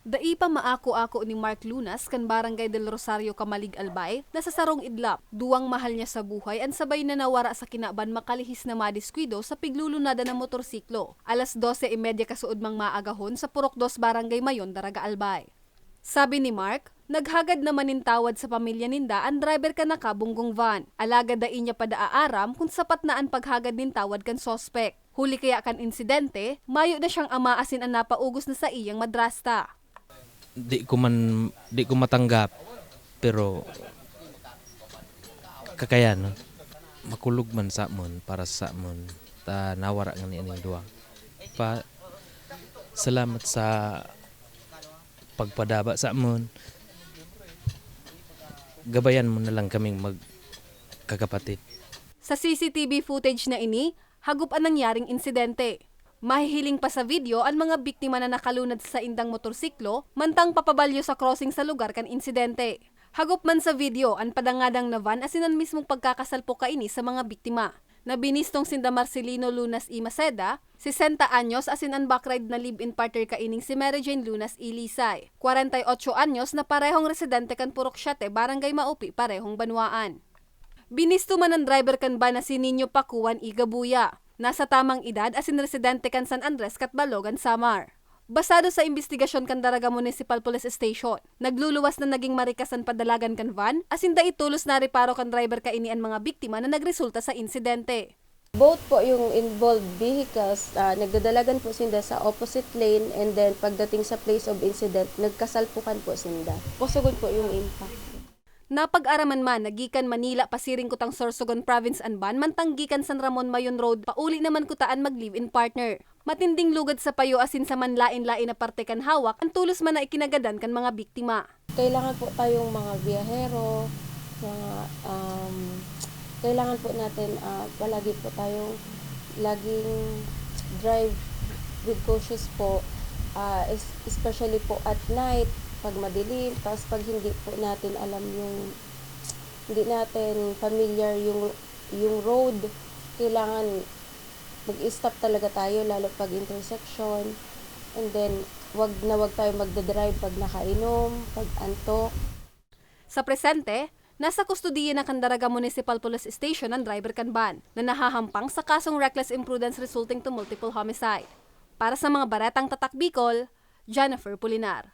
Daipa maako-ako ni Mark Lunas kan Barangay del Rosario Kamalig Albay na sa sarong idlap, duwang mahal niya sa buhay ang sabay na nawara sa kinaban makalihis na madiskwido sa piglulunada ng motorsiklo. Alas 12:30 kasuod mang maagahon sa Purok 2 Barangay Mayon, Daraga Albay. Sabi ni Mark, naghagad naman nintawad sa pamilya ninda ang driver ka nakabunggong van. Alaga dain niya aaram kung sapat na ang paghagad nintawad kan sospek. Huli kaya kan insidente, mayo na siyang amaasin ang napaugos na sa iyang madrasta. Di ko matanggap, pero kakayan makulog man sa amon para sa amon ta nawara nga ni aning duwa. Salamat sa pagpadaba sa amon. Gabayan mo na lang kaming magkakapatid. Sa CCTV footage na ini, hagup ang nangyaring insidente. Mahihiling pa sa video ang mga biktima na nakalunad sa indang motorsiklo, mantang papabalyo sa crossing sa lugar kan insidente. Hagup man sa video ang padangadang na van asinan mismong pagkakasalpo kaini sa mga biktima. Nabinistong sinda Marcelino Lunas y Maceda, 60 anyos asin ang backride na live-in partner kaining si Mary Jane Lunas Ilisay, 48 anyos na parehong residente kan Purok 7, Barangay Maupi, parehong Banwaan. Binisto man ang driver kan ba na si Nino Pakuan Igabuya. Nasa tamang edad asin residente kan San Andres kat Balogan, Samar. Basado sa investigasyon kan Daraga Municipal Police Station, nagluluwas na naging marikasan padalagan kan van asin da itulos na reparo kan driver kaini ang mga biktima na nagresulta sa insidente. Both po yung involved vehicles, nagdadalagan po sinda sa opposite lane and then pagdating sa place of incident, nagkasalpukan po sinda. Pusugod po yung impact. Napag-araman man, nagikan Manila pasiring kutang Sorsogon Province Anban, mantang gikan San Ramon Mayon Road, pauli naman kutaan mag-live-in partner. Matinding lugad sa payo asin sa manlain-lain na parte kan hawak, ang tulos man na ikinagadan kan mga biktima. Kailangan po tayong mga biyahero, kailangan po natin palagi po tayong laging drive with cautious po, especially po at night, pag madilim, tapos pag hindi po natin alam hindi natin familiar yung road, kailangan mag-stop talaga tayo, lalo pag intersection, and then wag tayo magdadrive pag nakainom, pag antok. Sa presente, nasa kustudiya na kan Daraga Municipal Police Station ang driver kan van na nahahampang sa kasong reckless imprudence resulting to multiple homicide. Para sa mga baretang tatak Bicol, Jennifer Pulinar.